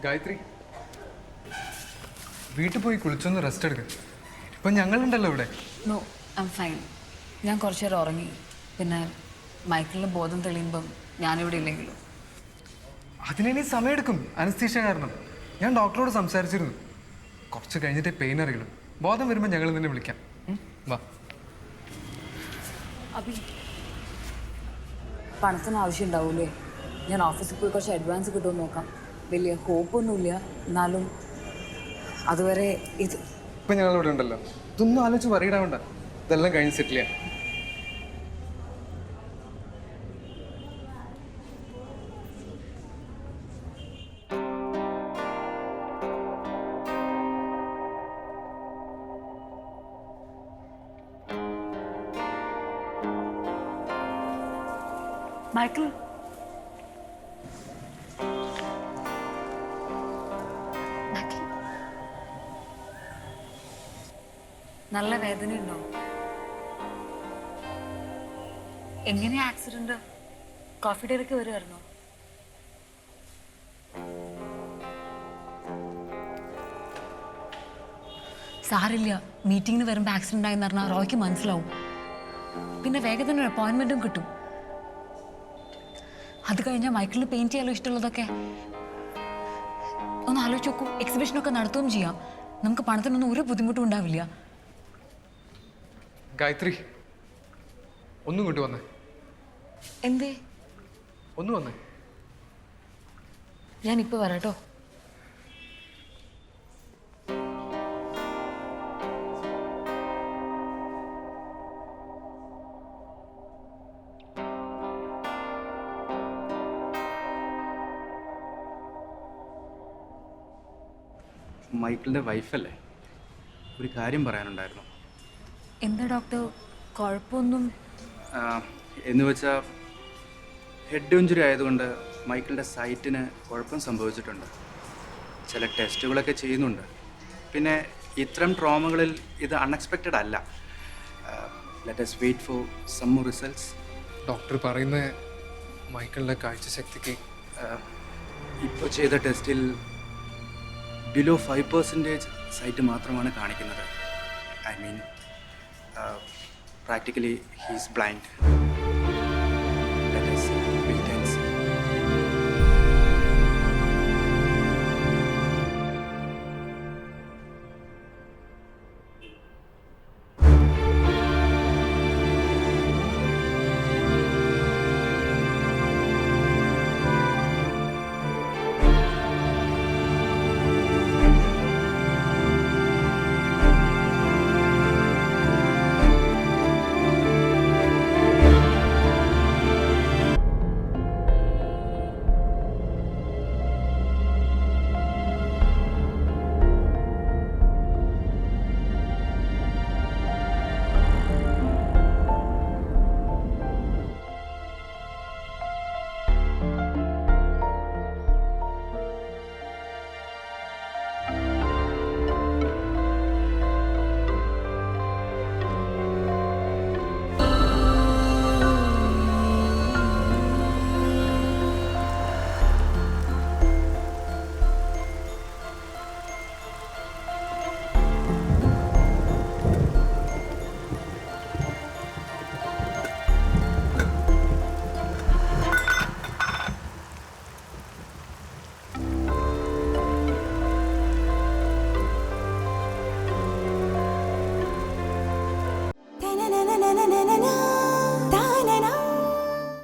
ഗായത്രി, വീട്ടിൽ പോയി കുളിച്ചൊന്ന് റെസ്റ്റ് എടുക്കുക. ഇപ്പം ഞങ്ങളുണ്ടല്ലോ ഇവിടെ. No, I am fine. ഞാൻ കുറച്ച് നേരം ഉറങ്ങി. പിന്നെ മൈക്കിളിന് ബോധം തെളിയുമ്പം ഞാനിവിടെ ഇല്ലെങ്കിലും. അതിനി സമയമെടുക്കും, അനസ്തീഷ്യ കാരണം. ഞാൻ ഡോക്ടറോട് സംസാരിച്ചിരുന്നു. കുറച്ച് കഴിഞ്ഞിട്ട് പെയിൻ അറിയുള്ളൂ. ബോധം വരുമ്പോൾ ഞങ്ങൾ നിന്നെ വിളിക്കാം. വാ. അഭി, പണത്തിന് ആവശ്യം ഉണ്ടാവൂലേ? ഞാൻ ഓഫീസിൽ പോയി കുറച്ച് അഡ്വാൻസ് കിട്ടുമെന്ന് നോക്കാം. വലിയ ഹോപ്പൊന്നുമില്ല, എന്നാലും അതുവരെ ഇത്. ഇപ്പം ഞങ്ങളിവിടെ ഉണ്ടല്ലോ, ഇതൊന്നും ആലോചിച്ച് വറിയിടാവണ്ട. ഇതെല്ലാം കഴിഞ്ഞ് സെറ്റിൽ ചെയ്യാം. മൈക്കിൾ, നല്ല വേദനയുണ്ടോ? എങ്ങനെയാ ആക്സിഡന്റ്? കോഫി ഡേയിലേക്ക് വരുമായിരുന്നോ? സാരില്ല, മീറ്റിങ്ങിന് വരുമ്പോൾ ആക്സിഡന്റ് ആയെന്ന് പറഞ്ഞാൽ റോയ്ക്ക് മനസ്സിലാവും. പിന്നെ വേഗം തന്നെ ഒരു അപ്പോയിൻമെന്റും കിട്ടും. അത് കഴിഞ്ഞാൽ മൈക്കിളിന് പെയിന്റ് ചെയ്യാലോ ഇഷ്ടമുള്ളതൊക്കെ. ഒന്ന് ആലോചിച്ച് നോക്കൂ, എക്സിബിഷനൊക്കെ നടത്തുകയും ചെയ്യാം. നമുക്ക് പണത്തിനൊന്നും ഒരു ബുദ്ധിമുട്ടും ഉണ്ടാവില്ല. ഗായത്രി, ഒന്നും ഇങ്ങോട്ട് വന്നേ. എന്തേ? ഒന്ന് വന്നേ. ഞാനിപ്പോൾ വരാട്ടോ. മൈക്കിളിൻ്റെ വൈഫല്ലേ? ഒരു കാര്യം പറയാനുണ്ടായിരുന്നു. എന്താ ഡോക്ടർ? കുഴപ്പമൊന്നും? എന്ന് വെച്ചാൽ ഹെഡ് ഇഞ്ചുറി ആയതുകൊണ്ട് മൈക്കിളിൻ്റെ സൈറ്റിന് കുഴപ്പം സംഭവിച്ചിട്ടുണ്ട്. ചില ടെസ്റ്റുകളൊക്കെ ചെയ്യുന്നുണ്ട്. പിന്നെ ഇത്തരം ട്രോമകളിൽ ഇത് അൺഎക്സ്പെക്റ്റഡ് അല്ല. Let us wait for some more results. Doctor പറയുന്ന മൈക്കിളിൻ്റെ കാഴ്ചശക്തിക്ക് ഇപ്പോൾ ചെയ്ത ടെസ്റ്റിൽ ബിലോ 5% സൈറ്റ് മാത്രമാണ് കാണിക്കുന്നത്. I mean practically he's blind. Let us wait.